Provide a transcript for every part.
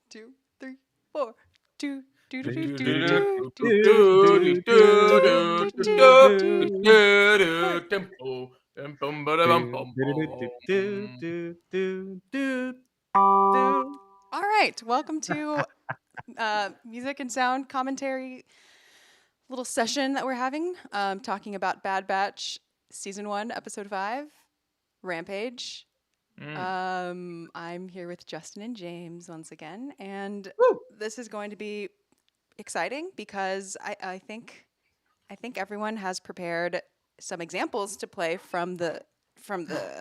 2, 3, 4. Do, do, do, do, Do, do, do, do, do, do, do, do, do, tempo, bum, ba, da, bum, bum, bum. All right, welcome to music and sound commentary little session that we're having, talking about Bad Batch Season 1, Episode 5, Rampage. I'm here with Justin and James once again, and Woo. this is going to be exciting because I think everyone has prepared some examples to play from the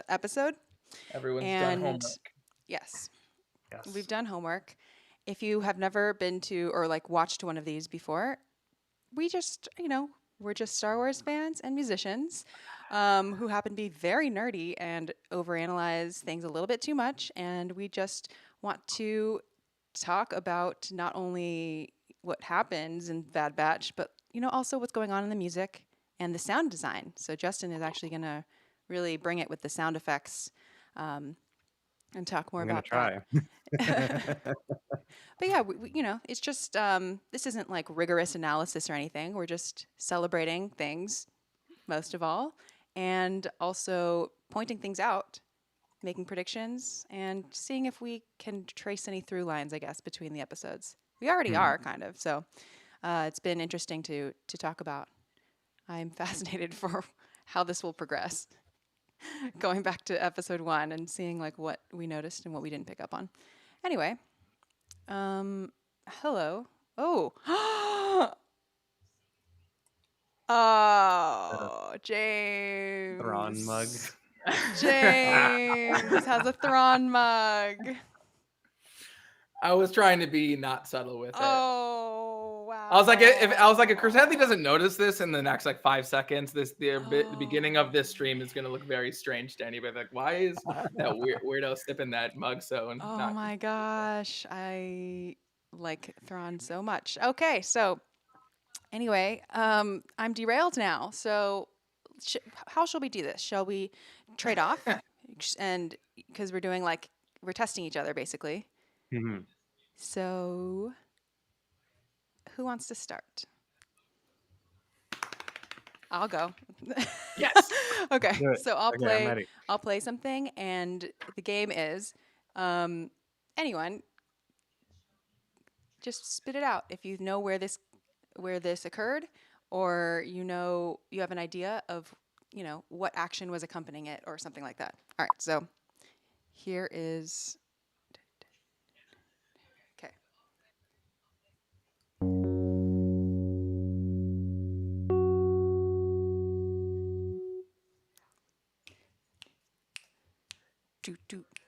episode. Everyone's done And homework. yes, Yes. we've done homework. If you have never been to or like watched one of these before, we just, we're just Star Wars fans and musicians who happen to be very nerdy and overanalyze things a little bit too much. And we just want to talk about not only what happens in Bad Batch, but, also what's going on in the music and the sound design. So Justin is actually going to really bring it with the sound effects and talk more about that. But yeah, it's just, this isn't like rigorous analysis or anything. We're just celebrating things, most of all, and also pointing things out, making predictions, and seeing if we can trace any through lines, I guess, between the episodes. We already are, kind of. So it's been interesting to talk about. I'm fascinated for how this will progress. Going back to episode 1 and seeing like what we noticed and what we didn't pick up on. Anyway. Hello. Oh. Oh, James. Thrawn mug. James has a Thrawn mug. I was trying to be not subtle with it. Oh, wow. I was like, if Chrysanthe doesn't notice this in the next like 5 seconds, the beginning of this stream is gonna look very strange to anybody. Like, why is that weirdo sipping that mug? Oh my gosh, I like Thrawn so much. Okay, so anyway, I'm derailed now. So how shall we do this? Shall we trade off? And because we're doing we're testing each other basically. Mhm. So who wants to start? I'll go. Yes. Okay. Do it. So I'll Okay, I'm play. ready. I'll play something, and the game is, anyone, just spit it out if you know where this occurred, or you have an idea of what action was accompanying it, or something like that. All right. So here is. Okay.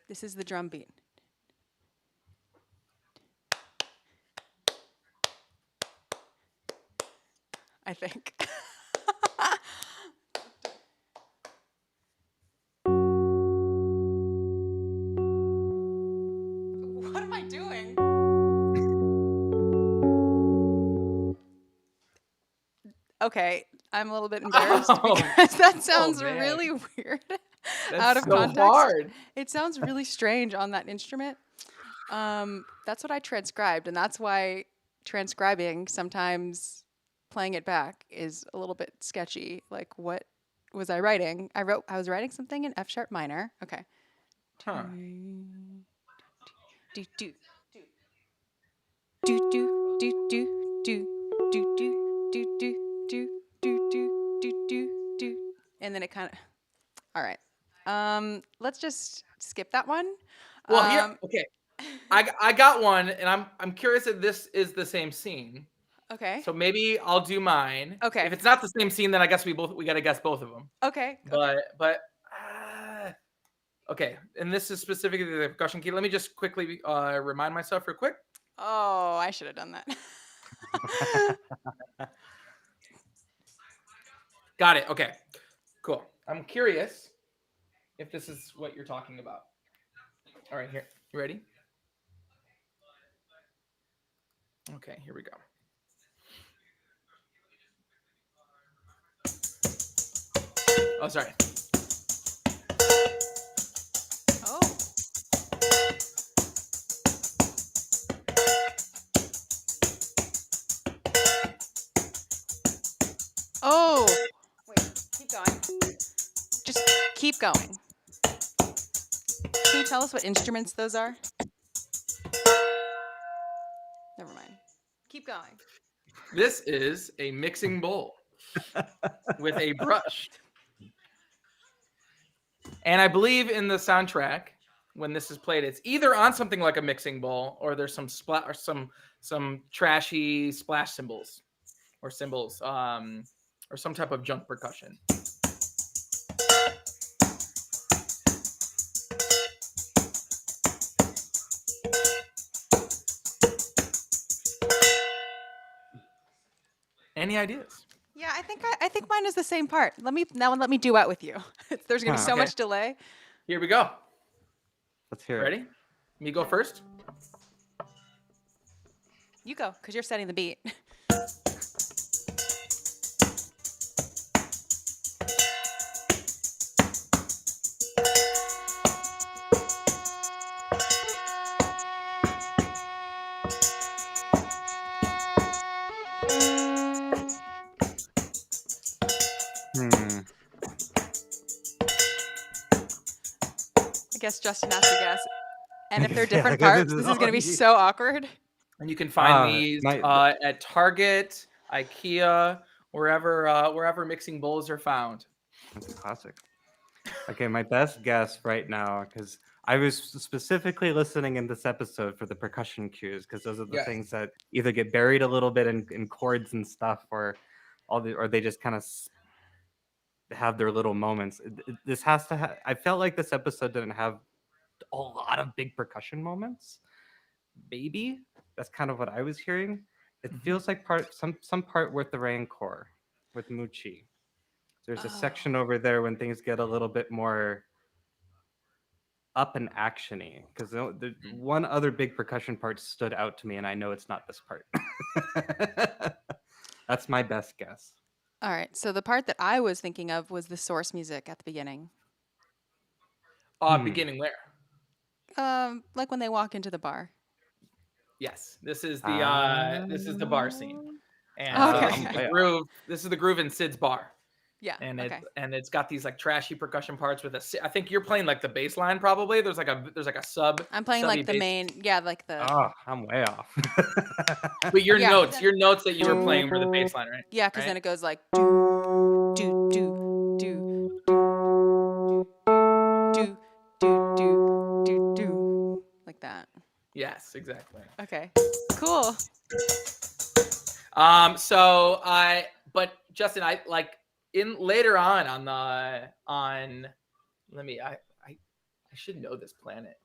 This is the drum beat. I think. What am I doing? Okay, I'm a little bit embarrassed because that sounds really weird. Out of so context. hard. It sounds really strange on that instrument. That's what I transcribed, and that's why transcribing sometimes playing it back is a little bit sketchy. Like, what was I writing? I was writing something in F sharp minor. Okay. Huh. Do do do do do do do do do do do do do do do do, and then it kind of. All right. Let's just skip that one. Well, here, okay. I got one, and I'm curious if this is the same scene. Okay. So maybe I'll do mine. Okay. If it's not the same scene, then I guess we got to guess both of them. Okay. But okay. And this is specifically the percussion key. Let me just quickly remind myself real quick. Oh, I should have done that. Got it. Okay. Cool. I'm curious if this is what you're talking about. All right, here. You ready? Okay, here we go. Oh, sorry. Oh. keep going. Can you tell us what instruments those are? Never mind. Keep going. This is a mixing bowl with a brush. And I believe in the soundtrack, when this is played, it's either on something like a mixing bowl or there's some or some trashy splash cymbals or cymbals or some type of junk percussion. Any ideas? Yeah, I think mine is the same part. Let me duet with you. There's gonna be so Okay. much delay. Here we go. Let's hear it. Ready? Me go first? You go, because you're setting the beat. I guess Justin has to guess. And if they're different Yeah, parts, this is gonna be so awkward. And you can find these my- at Target, IKEA, wherever mixing bowls are found. That's a classic. Okay, my best guess right now, because I was specifically listening in this episode for the percussion cues, because those are the Yes. things that either get buried a little bit in chords and stuff, or they just kind of have their little moments. This has to. I felt like this episode didn't have a lot of big percussion moments. Maybe that's kind of what I was hearing. It feels like some part with the Rancor, with Muchi. There's a section over there when things get a little bit more up and actiony, because the one other big percussion part stood out to me, and I know it's not this part. That's my best guess. All right. So the part that I was thinking of was the source music at the beginning. Beginning where? Like when they walk into the bar. Yes, this is the bar scene, and Okay. the groove. This is the groove in Sid's bar, Yeah. and okay. it's got these like trashy percussion parts with a. I think you're playing like the bass line probably. There's like a sub. I'm playing like the bass. main. Yeah, like the. Oh, I'm way off. But your Yeah. notes that you were playing were the bass line, right? Yeah, because Right? then it goes like do do do do do do do do do do like that. Yes, exactly. Okay. Cool. But Justin, I like in later on let me I should know this planet.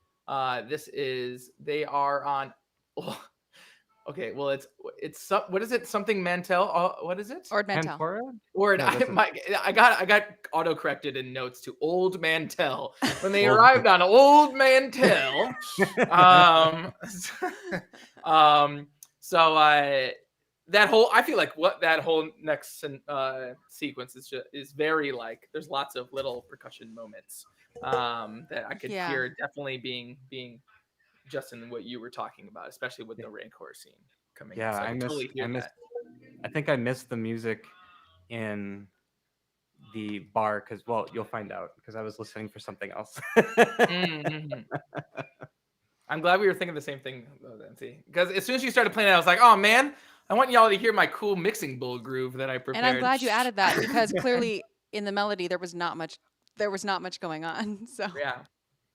They are on. Okay, well it's what is it? Something Mantel? What is it? Ord Mantel. Pantera? Or No, I got auto corrected in notes to Old Mantel when they arrived on Old Mantel. That whole I feel like that whole next sequence is very like there's lots of little percussion moments that I could hear definitely being Justin what you were talking about, especially with the Rancor scene coming. Yeah, So I totally hear that. I think I missed the music in the bar because, well, you'll find out because I was listening for something else. Mm-hmm. I'm glad we were thinking the same thing, though, then, see? Because as soon as you started playing it, I was like, oh, man, I want y'all to hear my cool mixing bowl groove that I prepared. And I'm glad you added that because clearly in the melody there was not much going on. So Yeah.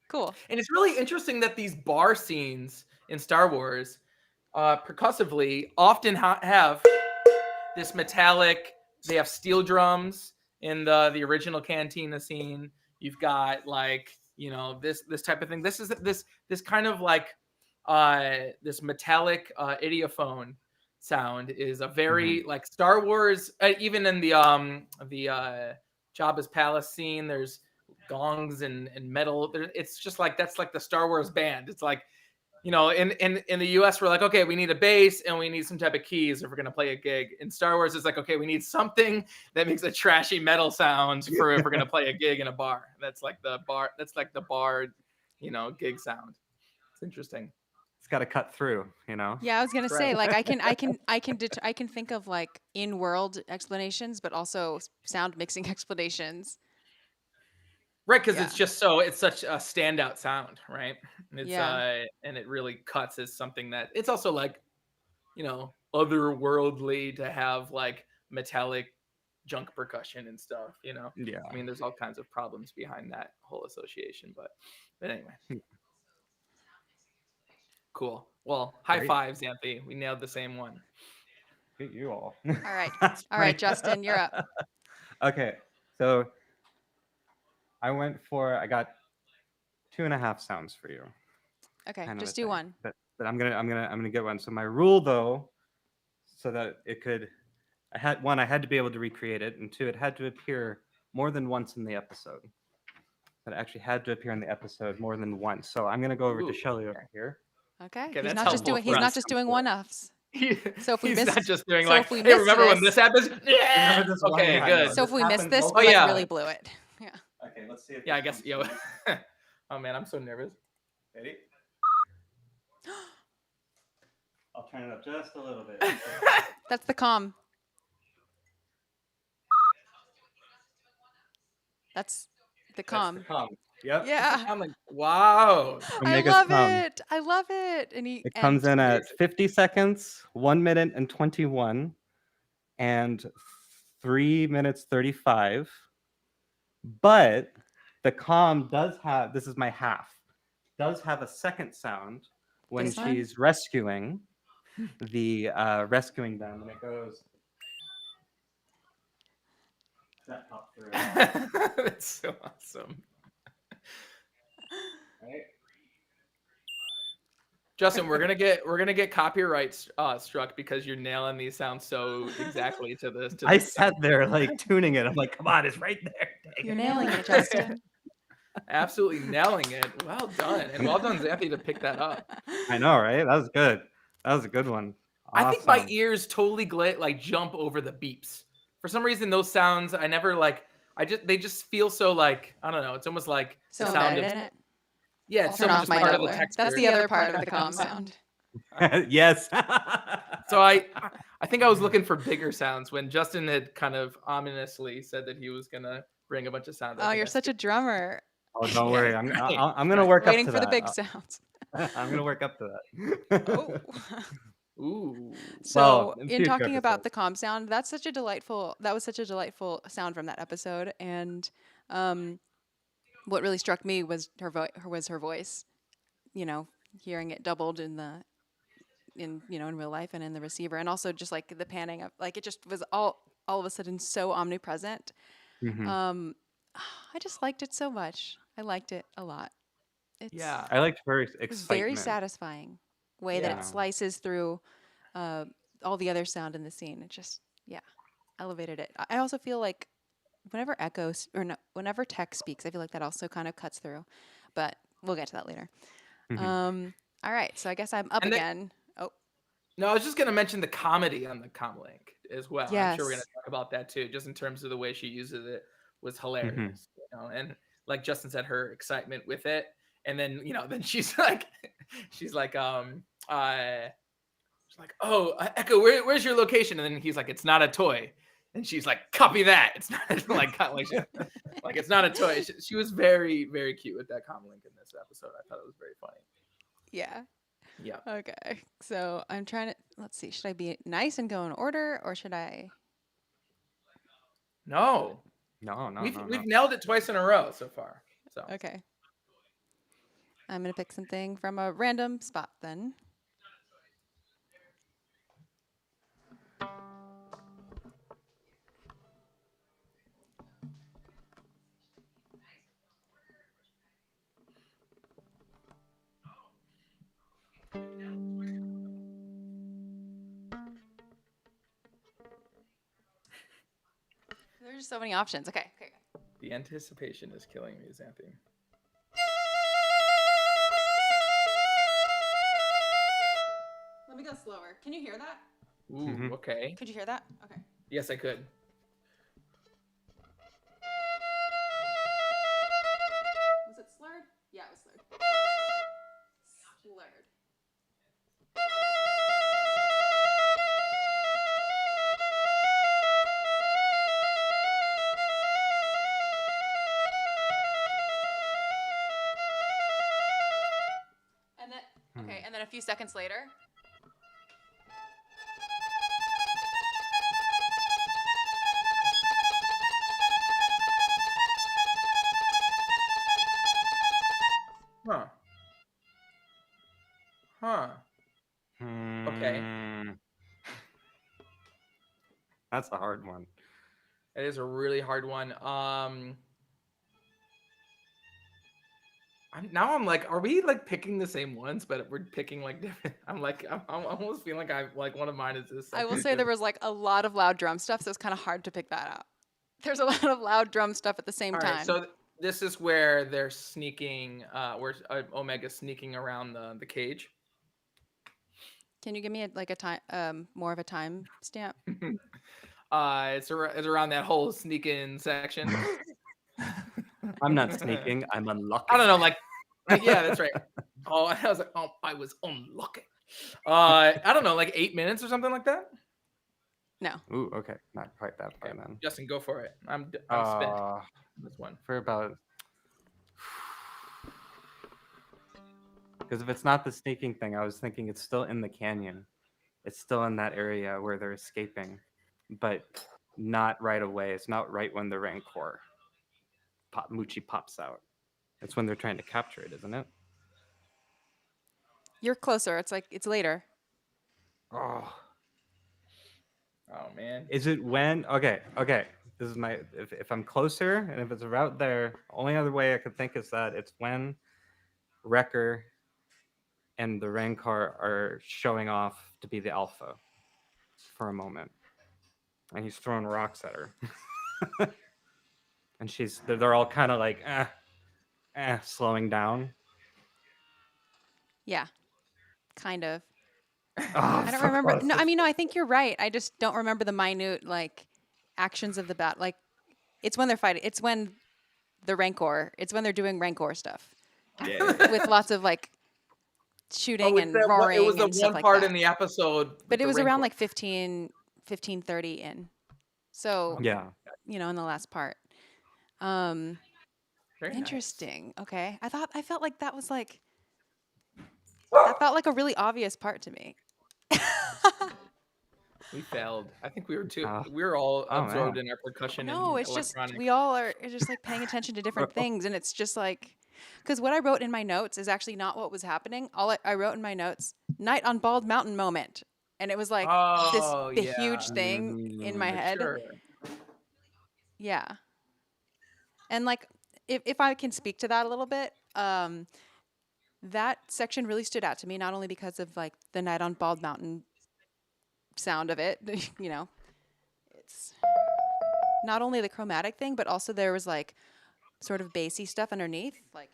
cool. And it's really interesting that these bar scenes in Star Wars percussively often have this metallic, they have steel drums in the original cantina scene. You've got like, you know, this type of thing. This is this kind of like this metallic idiophone sound is a very like Star Wars, even in the Jabba's palace scene, there's gongs and metal. It's just like that's like the Star Wars band. It's like, you know, in the US we're like, okay, we need a bass and we need some type of keys if we're gonna play a gig. In Star Wars it's like, okay, we need something that makes a trashy metal sound for if we're gonna play a gig in a bar. That's like the bar, you know, gig sound. It's interesting. It's got to cut through, you know. Yeah, I was gonna say Right. like I can think of like in-world explanations, but also sound mixing explanations. Right, because Yeah. it's such a standout sound, right? It's Yeah. and it really cuts as something that it's also like, otherworldly to have like metallic junk percussion and stuff, Yeah. I mean, there's all kinds of problems behind that whole association, but anyway, cool. Well, high Great. five, Xanthi. We nailed the same one. Get you all. All right. That's All funny. right, Justin, you're up. Okay, so I got 2.5 sounds for you, Okay, kind of a just do thing. one. But I'm gonna get one. So my rule though, so that it could, I had to be able to recreate it, and two, it had to appear more than once in the episode. That actually had to appear in the episode more than once. So I'm gonna go over to Ooh, Shelly over okay. here. Okay. Okay, He's that's not just helpful doing for he's not us. just doing one-offs. So if we He's miss not just doing so like, if we hey, miss remember when this, this happens? Yeah. Remember this one? Okay, Yeah, good. no, so if we miss happened this, multiple we like yeah. really times. blew it. Yeah. Okay, let's see if Yeah, I this guess, comes through. oh man, I'm so nervous. Ready? I'll turn it up just a little bit. That's the calm. That's the calm. That's the calm. Yep. Yeah. I'm like, wow. It'll I make us love calm. it. I love it. It comes in at 50 seconds, 1 minute and 21, and 3 minutes 35. But the calm does have, this is my half, does have a second sound when This one? she's rescuing rescuing them, and it goes. That popped through. That's so awesome. Right? Justin, we're gonna get copyright struck because you're nailing these sounds so exactly to this. I sat there like tuning it. I'm like, come on, it's right there. Dang You're it. nailing it, Justin. Absolutely nailing it. Well done, and well done, Xanthi, to pick that up. I know, right? That was good. That was a good one. I think my Awesome. ears totally jump over the beeps. For some reason, those sounds I never like. They just feel so like, I don't know. It's almost like So the sound embedded of in it. yeah. I'll It's turn so off much my part of the doubler. texture. That's the other part of the calm sound. Yes. So I think I was looking for bigger sounds when Justin had kind of ominously said that he was gonna bring a bunch of sounds. Oh, you're such a drummer. Oh, don't worry. I'm Right. gonna work Waiting up to for the that. big sounds. I'm gonna work up to that. Oh. Ooh. So, in in future talking about episodes. the calm sound, that was such a delightful sound from that episode. And what really struck me was her voice. You know, hearing it doubled in real life and in the receiver, and also just like the panning of like it just was all of a sudden so omnipresent. Mhm. I just liked it so much. I liked it a lot. It's Yeah. I liked her it was very excitement. satisfying way that Yeah. it slices through all the other sound in the scene. It just elevated it. I also feel like whenever whenever Tech speaks, I feel like that also kind of cuts through. But we'll get to that later. Mhm. All right, so I guess I'm up And again. Oh, No, I was just gonna mention the comedy on the comlink as well. I'm sure we're gonna yes. talk about that too, just in terms of the way she uses it was Mhm. hilarious. And like Justin said, her excitement with it, and then then she's like, she's like, oh, Echo, where's your location? And then he's like, it's not a toy, and she's like, copy that. It's not like it's not a toy. She was very very cute with that comlink in this episode. I thought it was very funny. Yeah. Yeah. Okay. So I'm trying to let's see. Should I be nice and go in order, or should I? No, No, no, we've no, no. we've nailed it twice in a row so far. So Okay. I'm gonna pick something from a random spot then. There's just so many options. Okay. Okay. the anticipation is killing me, Xanthi. Let me go slower. Can you hear that? Ooh, Mhm. okay. Could you hear that? Okay. Yes, I could. Was it slurred? Yeah, it was slurred. Slurred. few seconds later. Huh. Huh. Okay. Hmm. That's a hard one. It is a really hard one. I'm like, are we like picking the same ones, but we're picking like different? I'm almost feeling like I like one of mine is this. I will say there was like a lot of loud drum stuff, so it's kind of hard to pick that out. There's a lot of loud drum stuff at the same All right, time. so this is where they're sneaking, where Omega's sneaking around the cage. Can you give me like a time, more of a time stamp? It's around that whole sneak-in section. I'm not sneaking. I'm unlocking. I don't know, like yeah, that's right. Oh, I was like, oh, I was unlocking. I don't know, like 8 minutes or something like that. No. Ooh, okay, not quite that far then. Justin, go for it. I'm spent on this one. For about, because if it's not the sneaking thing, I was thinking it's still in the canyon. It's still in that area where they're escaping, but not right away. It's not right when the Rancor Muchi pops out. It's when they're trying to capture it, isn't it? You're closer. It's like it's later. Oh, Man. is it when? Okay. This is my. If I'm closer and if it's about there, only other way I could think is that it's when Wrecker and the Rancor are showing off to be the Alpha for a moment, and he's throwing rocks at her, and they're all kind of like slowing down. Yeah. Kind of. Oh, I don't remember. No, I mean, no, I think you're right. I just don't remember the minute like actions of the bat. Like, it's when they're fighting. It's when the Rancor. It's when they're doing Rancor stuff with lots of like shooting and roaring it was the and stuff one like part that. in the episode. But it was Rancor. around like 15:30 in. So yeah. in the last part. Very nice. Interesting. Okay. I felt like that was like felt like a really obvious part to me. We failed. I think we were too. Oh. We were all absorbed man. in our percussion. No, and it's just electronic. we all are just like paying attention to different things, and it's just like because what I wrote in my notes is actually not what was happening. All I wrote in my notes, "Night on Bald Mountain" moment, and it was like the huge thing in my head. Sure. Yeah, and like if I can speak to that a little bit, that section really stood out to me not only because of like the Night on Bald Mountain sound of it, it's not only the chromatic thing, but also there was like sort of bassy stuff underneath, like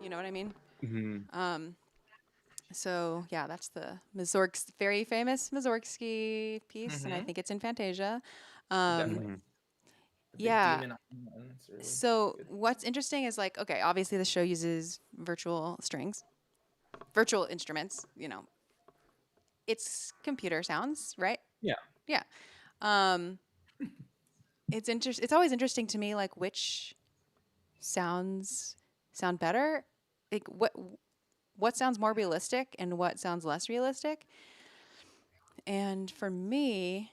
you know what I mean? Mm-hmm. So yeah, that's the very famous Mussorgsky piece, and I Mhm. think it's in Fantasia. Definitely. Mm-hmm. The big Yeah. demon on one, it's really So good. what's interesting is like, okay, obviously the show uses virtual strings, virtual instruments. It's computer sounds, right? Yeah. Yeah. It's always interesting to me, like which sounds sound better, like what sounds more realistic and what sounds less realistic. And for me,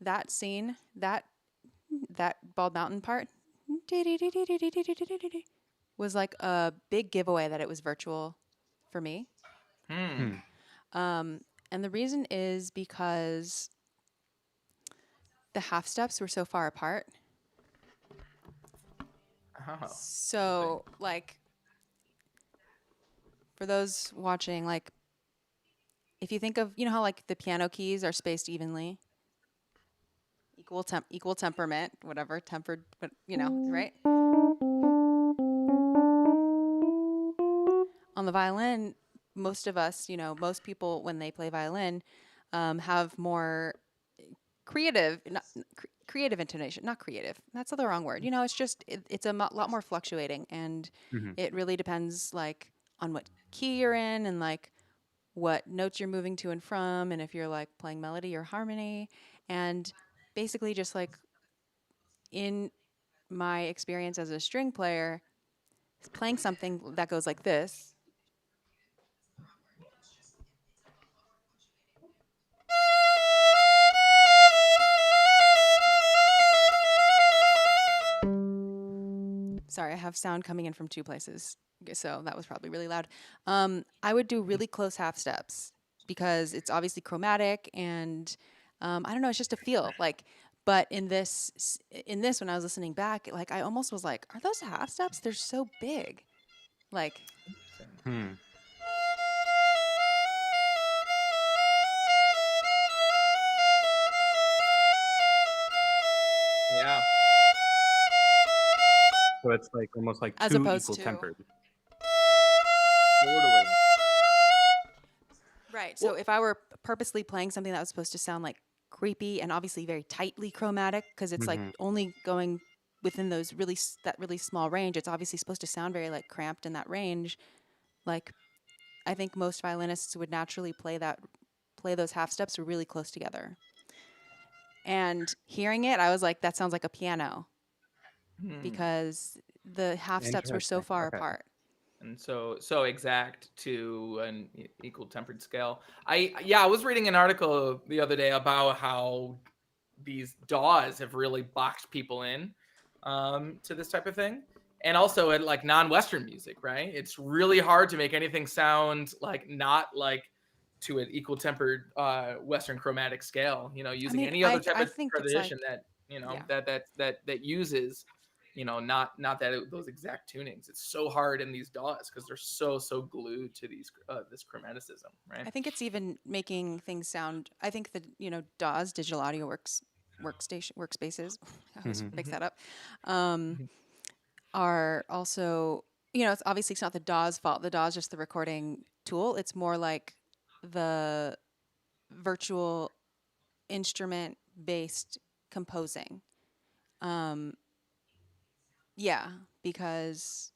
that scene, that Bald Mountain part was like a big giveaway that it was virtual for me. Hmm. And the reason is because the half steps were so far apart. Oh. So, like, for those watching, like, if you think of, how like the piano keys are spaced evenly, equal temperament, whatever, tempered, but right? On the violin, most of us, most people when they play violin, have more creative, creative intonation, not creative. That's the wrong word. It's just it's a lot more fluctuating, and Mm-hmm. it really depends like on what key you're in and like what notes you're moving to and from, and if you're like playing melody or harmony, and basically just like in my experience as a string player is playing something that goes like this. Sorry, I have sound coming in from two places. Okay, so that was probably really loud. I would do really close half steps because it's obviously chromatic and I don't know, it's just a feel like. But in this, when I was listening back, like I almost was like, are those half steps? They're so big. Like, Hmm. Yeah. So it's like almost like as two opposed equal to tempered. Totally. right. So Well, if I were purposely playing something that was supposed to sound like creepy and obviously very tightly chromatic, because it's like Hmm. only going within those that really small range, it's obviously supposed to sound very like cramped in that range. Like I think most violinists would naturally play those half steps really close together. And hearing it, I was like, that sounds like a piano hmm. because the half steps were so Interesting. far Okay. apart. And so exact to an equal tempered scale. I was reading an article the other day about how these DAWs have really boxed people in to this type of thing. And also at like non-Western music, right? It's really hard to make anything sound like not like to an equal tempered Western chromatic scale, I using mean, any other I type I of think it's tradition like that, yeah. that uses, not that those exact tunings. It's so hard in these DAWs because they're so glued to these this chromaticism, right? I think it's even making things sound. I think that DAWs, digital audio workspaces. I always Hmm. mix Hmm. that up. Um, are also it's not the DAW's fault. The DAW's just the recording tool. It's more like the virtual instrument based composing. Um, yeah, because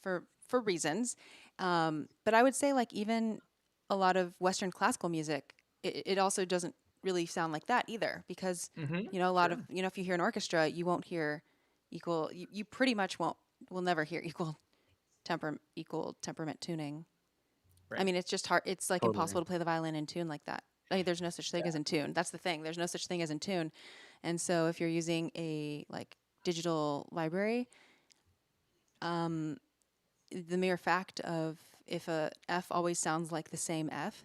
for reasons. But I would say like even a lot of Western classical music, it also doesn't really sound like that either because Hmm. a lot of Sure. if you hear an orchestra, you won't hear you pretty much won't will never hear equal temperament tuning. I Right. mean, it's just hard. It's like Totally. impossible to play the violin in tune like that. I mean, there's no such thing as in tune. That's the thing. There's no such thing as in tune. And so if you're using a like digital library, um, the mere fact of if a F always sounds like the same F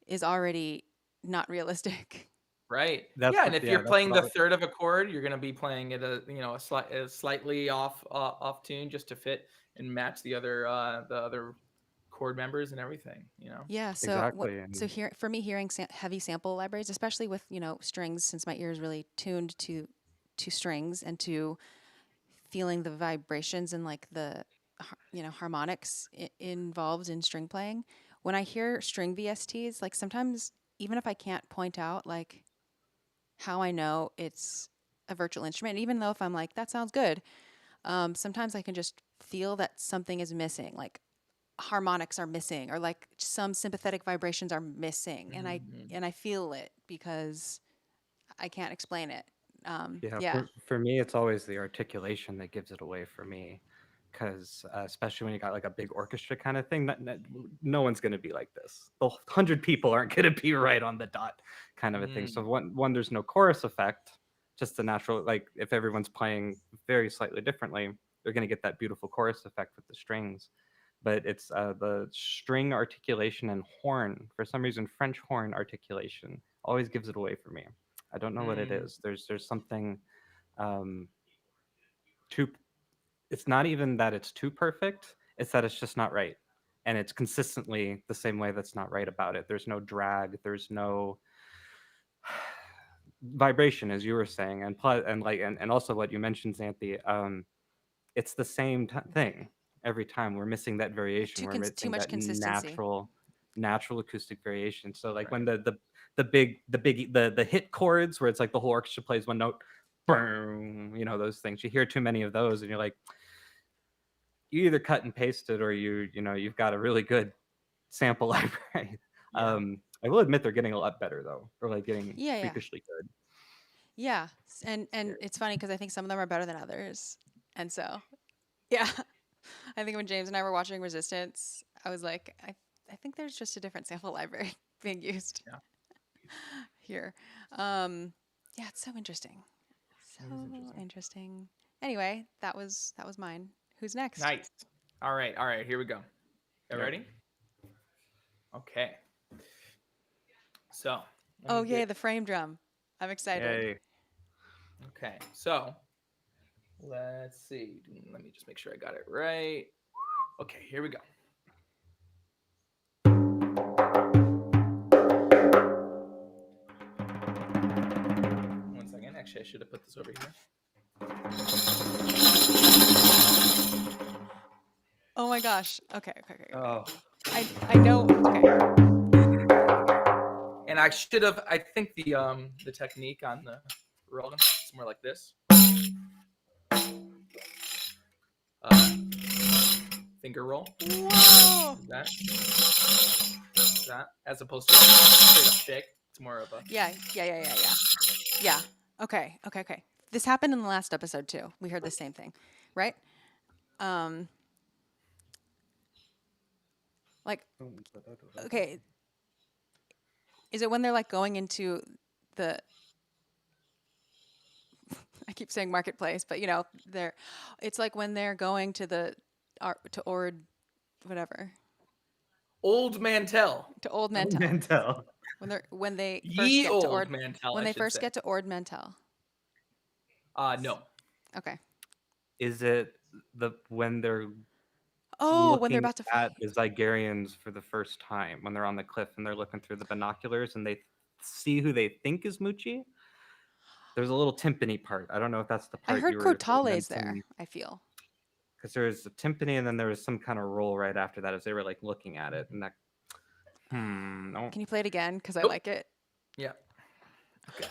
is already not realistic. Right. That's Yeah, and what. if Yeah. you're That's playing what I the was. third of a chord, you're going to be playing it a slightly off tune just to fit and match the other chord members and everything. Yeah. So Exactly. so And here for me, hearing heavy sample libraries, especially with strings, since my ear is really tuned to strings and to feeling the vibrations and like the harmonics involved in string playing. When I hear string VSTs, like sometimes even if I can't point out like how I know it's a virtual instrument, even though if I'm like that sounds good, sometimes I can just feel that something is missing, like harmonics are missing, or like some sympathetic vibrations are missing, and I Mhm. and I feel it because I can't explain it. yeah, Yeah, for me, it's always the articulation that gives it away for me, because especially when you got like a big orchestra kind of thing, no one's going to be like this. The 100 people aren't going to be right on the dot, kind of a thing. So Mm. one, there's no chorus effect, just the natural. Like if everyone's playing very slightly differently, they're going to get that beautiful chorus effect with the strings. But it's the string articulation and horn. For some reason, French horn articulation always gives it away for me. I don't know what it Mm. is. There's something um, too. It's not even that it's too perfect. It's that it's just not right, and it's consistently the same way that's not right about it. There's no drag. There's no vibration, as you were saying, and and also what you mentioned, Xanthi. It's the same thing every time. We're missing that variation. We're too missing much that consistency. natural acoustic variation. So like when Right. the hit chords where it's like the whole orchestra plays one note, boom, those things. You hear too many of those, and you're like, you either cut and paste it, or you've got a really good sample library. Yeah. I will admit they're getting a lot better though, or like getting Yeah, yeah. freakishly good. Yeah, and it's funny because I think some of them are better than others, and so yeah, I think when James and I were watching Resistance, I was like, I think there's just a different sample library being used Yeah. here. Yeah, it's so interesting, so It is interesting. interesting. Anyway, that was mine. Who's next? Nice. All right. Here we go. You Yep. ready? Okay. So let Oh me yay, get. the frame drum! I'm excited. Yay. Okay. So let's see. Let me just make sure I got it right. Okay. Here we go. One second. Actually, I should have put this over here. Oh my gosh. Okay. Oh. I know. Okay. And I should have. I think the technique on the roll is more like this. Finger roll. Whoa. That as opposed to straight up shake. It's more of a. Yeah. Yeah. Okay. This happened in the last episode too. We heard the same thing, right? Like, okay. Is it when they're like going into the? I keep saying marketplace, but they're. It's like when they're going to the, to Ord, whatever, Old Mantel. to Old Mantel. Mantel. When they first Ye get to old Ord Mantel. when I they should first say. get to Ord Mantel. No. Okay. Is it when they're Oh, when they're looking about to at fight. the Zygerians for the first time, when they're on the cliff and they're looking through the binoculars and they see who they think is Muchi? There's a little timpani part. I don't know if that's the I part heard you were Crotales there, I feel. because there's a timpani and then there was some kind of roll right after that as they were like looking at it, and that no. Can you play it again? Because I Nope. like it. Yeah. Okay.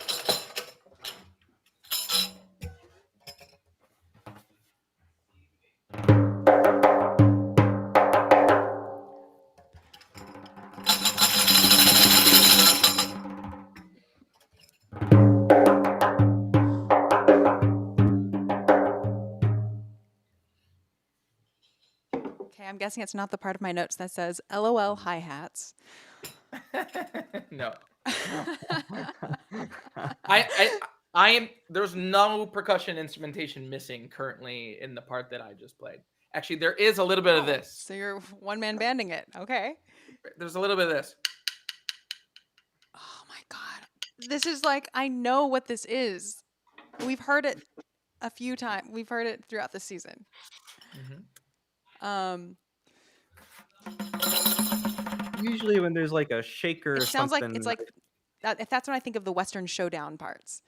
Okay, I'm guessing it's not the part of my notes that says LOL hi-hats. No. I am. There's no percussion instrumentation missing currently in the part that I just played. Actually, there is a little bit of this. So you're one-man banding it. Okay. There's a little bit of this. Oh my God. This is like, I know what this is. We've heard it a few times. We've heard it throughout the season. Usually when there's like a shaker It or sounds like something. it's like that. That's when I think of the Western Showdown parts.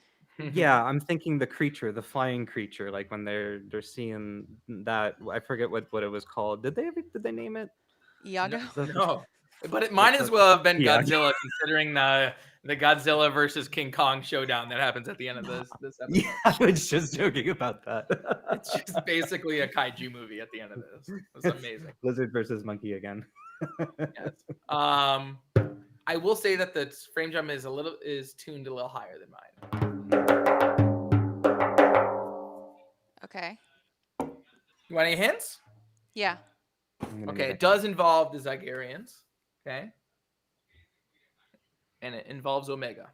Yeah, I'm thinking the creature, the flying creature, like when they're seeing that. I forget what it was called. Did they name it? Iago? No. But it might as well have been Yeah. Godzilla, considering the Godzilla versus King Kong showdown that happens at the end of this episode. Yeah, I was just joking about that. It's just basically a kaiju movie at the end of this. It's amazing. Lizard versus monkey again. Yes. I will say that the frame jump is tuned a little higher than mine. Okay. You want any hints? Yeah. Okay, it does involve the Zygerians. Okay. And it involves Omega.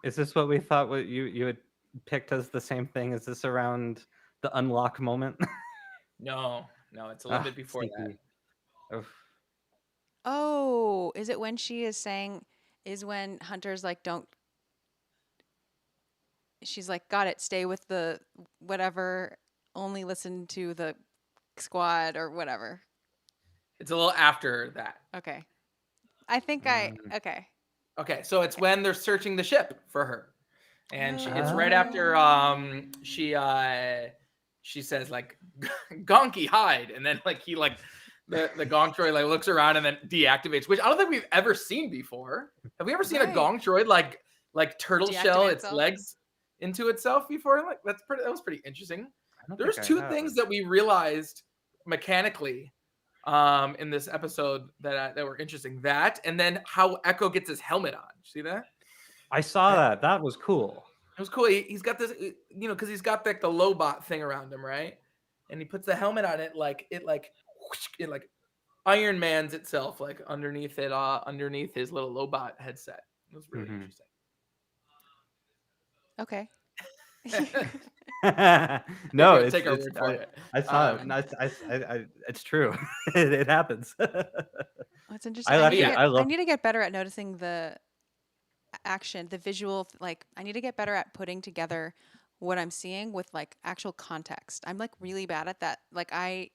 Is this what we thought? What you had picked as the same thing? Is this around the unlock moment? No, it's a little bit before sneaky. that. Oof. Oh, is it when she is saying, is when Hunter's like, don't, she's like, got it, stay with the whatever, only listen to the squad or whatever. It's a little after that. Okay. I think okay. Okay, so it's when they're searching the ship for her. And it's right after she says like Gonky hide, and then like he like the Gong Droid like looks around and then deactivates, which I don't think we've ever seen before. Have we ever seen a Gong Droid like turtle shell its legs into itself before? Like that was pretty interesting. There's two things that we realized mechanically in this episode that were interesting. That, and then how Echo gets his helmet on. See that? I saw that. That was cool. It was cool. He's got this, because he's got like the Lobot thing around him, right? And he puts the helmet on it, it Iron Man's itself, like underneath it, underneath his little Lobot headset. It was really interesting. Okay. No, Take our word for it. I saw it. No, it's true. It happens. That's interesting. I need to get better at noticing the action, the visual. Like, I need to get better at putting together what I'm seeing with like actual context. I'm like really bad at that. Like, I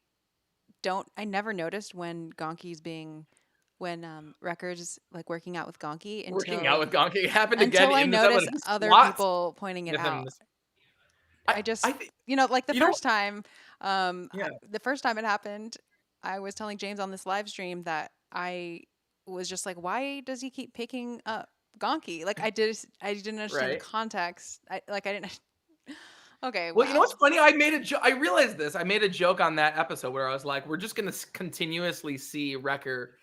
never noticed when Wrecker's like working out with Gonki Working out with Gonki. It happened again until I in this episode. noticed other people pointing it out. I just, like the first time, the first time it happened, I was telling James on this live stream that I was just like, why does he keep picking up Gonki? Like I didn't understand the context. I didn't. Okay. Well, you know what's funny? I realized this. I made a joke on that episode where I was like, we're just gonna continuously see Wrecker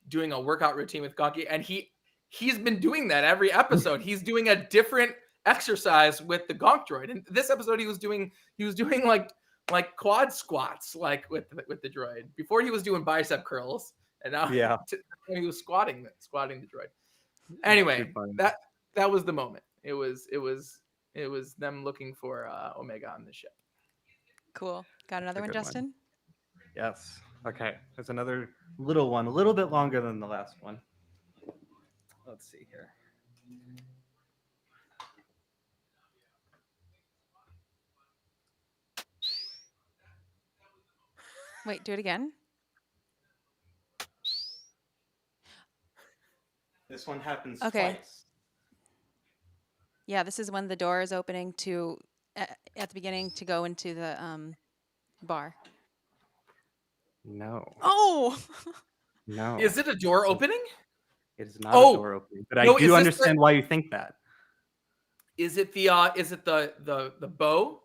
doing a workout routine with Gonki, and he's been doing that every episode. He's doing a different exercise with the Gonk droid. And this episode he was doing like quad squats like with the droid. Before he was doing bicep curls, and now he was squatting the droid. Anyway, that was the moment. It was them looking for Omega on the ship. Cool. Got another one, Justin? Yes. Okay. There's another little one, a little bit longer than the last one. Let's see here. Wait, do it again. This one happens twice. Yeah, this is when the door is opening to at the beginning to go into the bar. No. Oh. No. Is it a door opening? It is not a door opening, but I do understand why you think that. Is it the bow?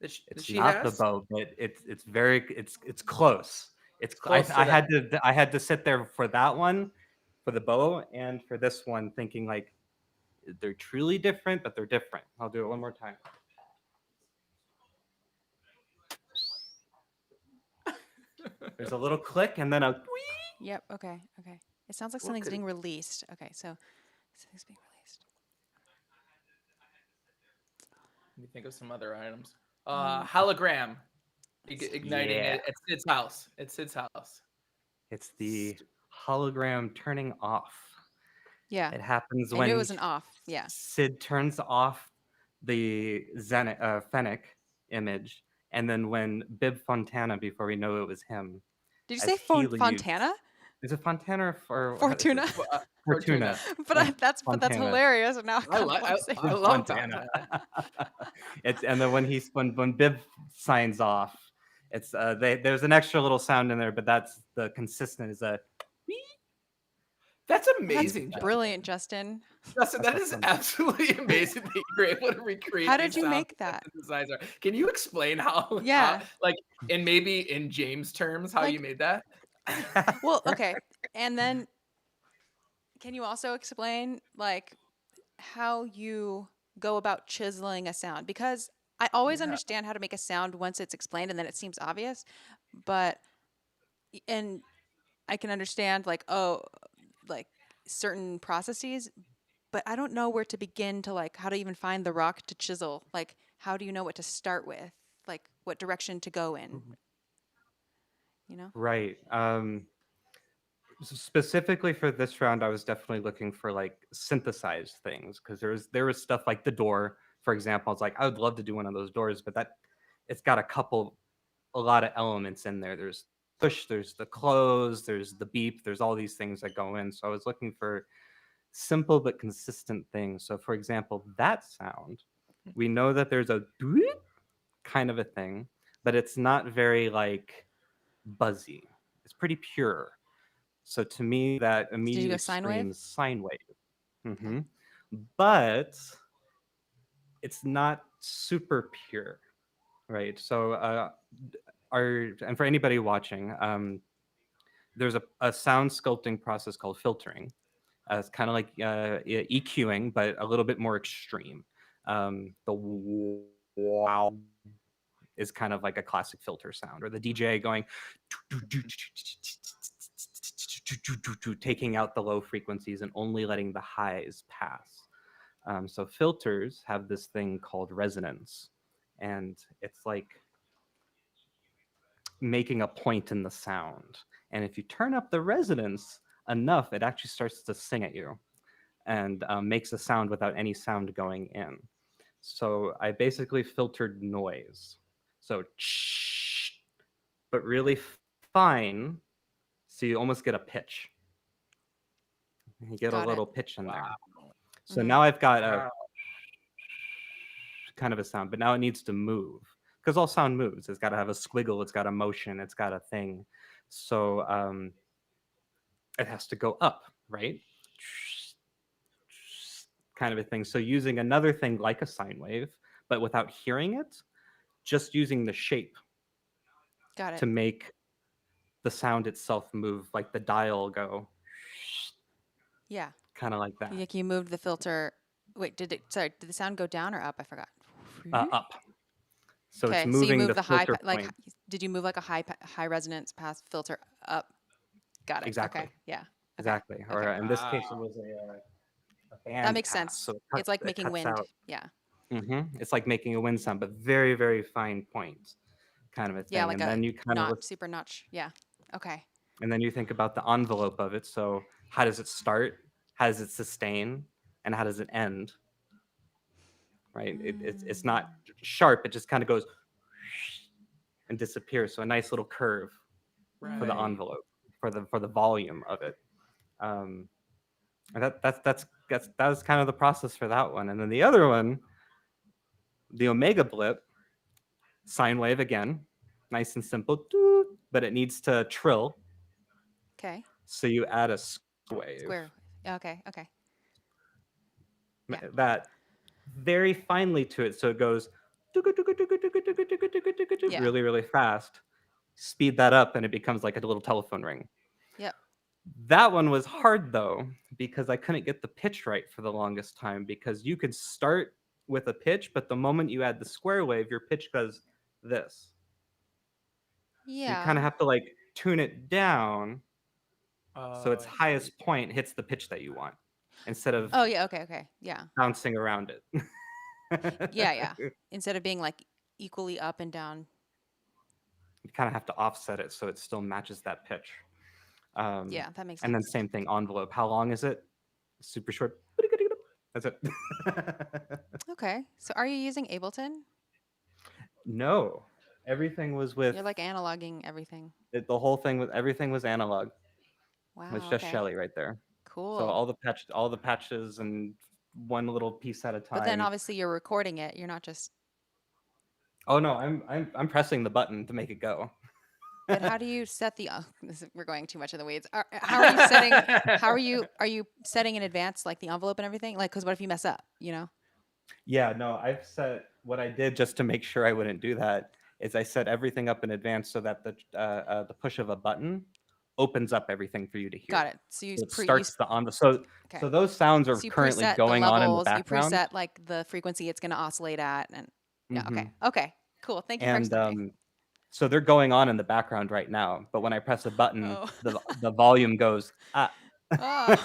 It's not the bow, but it's close. It's close. I had to sit there for that one, for the bow, and for this one, thinking like they're truly different, but they're different. I'll do it one more time. There's a little click, and then a. Yep. Okay. It sounds like something's being released. Okay, so something's being released. Let me think of some other items. Hologram igniting it at Sid's house. It's Sid's house. It's the hologram turning off. Yeah. It happens when I knew it was an off. Yeah. Sid turns off the Fennec image, and then when Bib Fontana, before we know it was him. Did you say Fontana? Is it Fontana or Fortuna? Fortuna. But that's hilarious. And now I love Fontana. And then when Bib signs off, it's there's an extra little sound in there, but that's the consistent is a. That's amazing. That's brilliant, Justin. Justin, that is absolutely amazing that you were able to recreate. How did you make that? Can you explain how? Yeah. And maybe in James terms, how you made that? Well, okay. And then can you also explain how you go about chiseling a sound? Because I always understand how to make a sound once it's explained and then it seems obvious, and I can understand certain processes, but I don't know where to begin to how to even find the rock to chisel. Like, how do you know what to start with? Like, what direction to go in? Right. Specifically for this round, I was definitely looking for synthesized things because there was stuff like the door, for example. It's I would love to do one of those doors, but it's got a lot of elements in there. There's push, there's the close, there's the beep, there's all these things that go in. So I was looking for simple but consistent things. So for example, that sound, we know that there's a kind of a thing, but it's not very buzzy. It's pretty pure. So to me, that immediately screams sine wave. Mm-hmm. But it's not super pure, right? So and for anybody watching, there's a sound sculpting process called filtering. It's kind of like EQing, but a little bit more extreme. The wow is kind of like a classic filter sound, or the DJ going taking out the low frequencies and only letting the highs pass. So filters have this thing called resonance, and it's like making a point in the sound. And if you turn up the resonance enough, it actually starts to sing at you and makes a sound without any sound going in. So I basically filtered noise. So, but really fine. So you almost get a pitch. You get a Got it. little pitch in there. So Mhm. now I've got a Wow. kind of a sound, but now it needs to move because all sound moves. It's got to have a squiggle. It's got a motion. It's got a thing. So it has to go up, right? Kind of a thing. So using another thing like a sine wave, but without hearing it, just using the shape Got to it. make the sound itself move, like the dial go, Yeah. kind of like that, Like you moved the filter. Wait, did the sound go down or up? I forgot. up. So it's Okay, so you moving the move the high, filter like, point. did you move like a high resonance pass filter up? Got it. Exactly. Okay. Yeah. Okay. Exactly. Or Okay. in this case, it Wow. was a That band makes pass. sense. So It's like it making cuts wind. out. Yeah. It's like making a wind sound, but very, very fine point, kind of a Yeah, thing. like And a then you kind of super notch. Yeah. Okay. and then you think about the envelope of it. So how does it start? How does it sustain? And how does it end? Right? It's not sharp. It just kind of goes and disappears. So a nice little curve for the Right. envelope, for the volume of it. Um, and that was kind of the process for that one. And then the other one, the omega blip, sine wave again, nice and simple, but it needs to trill. Okay. So you add a wave Square. Okay. Okay. Yeah. that very finely to it. So it goes Yeah. really, really fast. Speed that up and it becomes like a little telephone ring. Yep. That one was hard though, because I couldn't get the pitch right for the longest time, because you could start with a pitch, but the moment you add the square wave, your pitch goes this. So you kind Yeah. of have to like tune it down so its I see. highest point hits the pitch that you want instead of Oh, yeah. Okay. Okay. Yeah. bouncing around it. Yeah. Yeah. Instead of being like equally up and down. You kind of have to offset it so it still matches that pitch. Yeah, that makes And then sense. same thing, envelope. How long is it? Super short. That's it. Okay. So are you using Ableton? No, everything was with You're like analoging everything. the whole thing. With everything was analog. It was Wow. just Okay. Shelly right there. So Cool. all the patches, and one little piece at a But then time. obviously you're recording it. You're not just. Oh no, I'm pressing the button to make it go. But how do you set the? We're going too much in the weeds. How are you setting? How are you setting in advance like the envelope and everything? Like, because what if you mess up? You know. Yeah, no, I've set what I did just to make sure I wouldn't do that is I set everything up in advance so that the push of a button opens up everything for you to hear. Got it. So you So it pre you starts the on the so okay. so those sounds are So you currently preset the going on in the levels. You background. preset like the frequency it's going to oscillate at, and yeah. hmm Okay. Okay. Cool. Thank you for And explaining. so they're going on in the background right now. But when I press a button, Oh. the volume goes up Oh.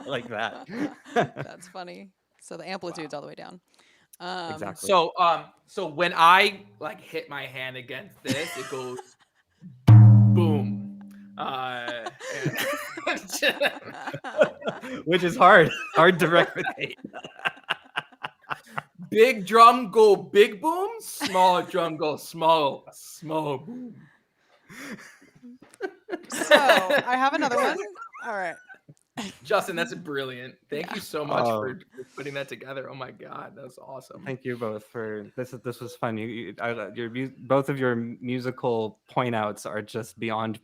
like that. That's funny. So the amplitude's all the way down. Exactly. So when I like hit my hand against this, it goes boom. Which is hard to replicate. Big drum go big boom, small drum go small boom. So I have another one. All right. Justin, that's brilliant. Thank Yeah. you so much for putting that together. Oh my god, that was awesome. Thank you both for this. This was fun. Both of your musical point outs are just beyond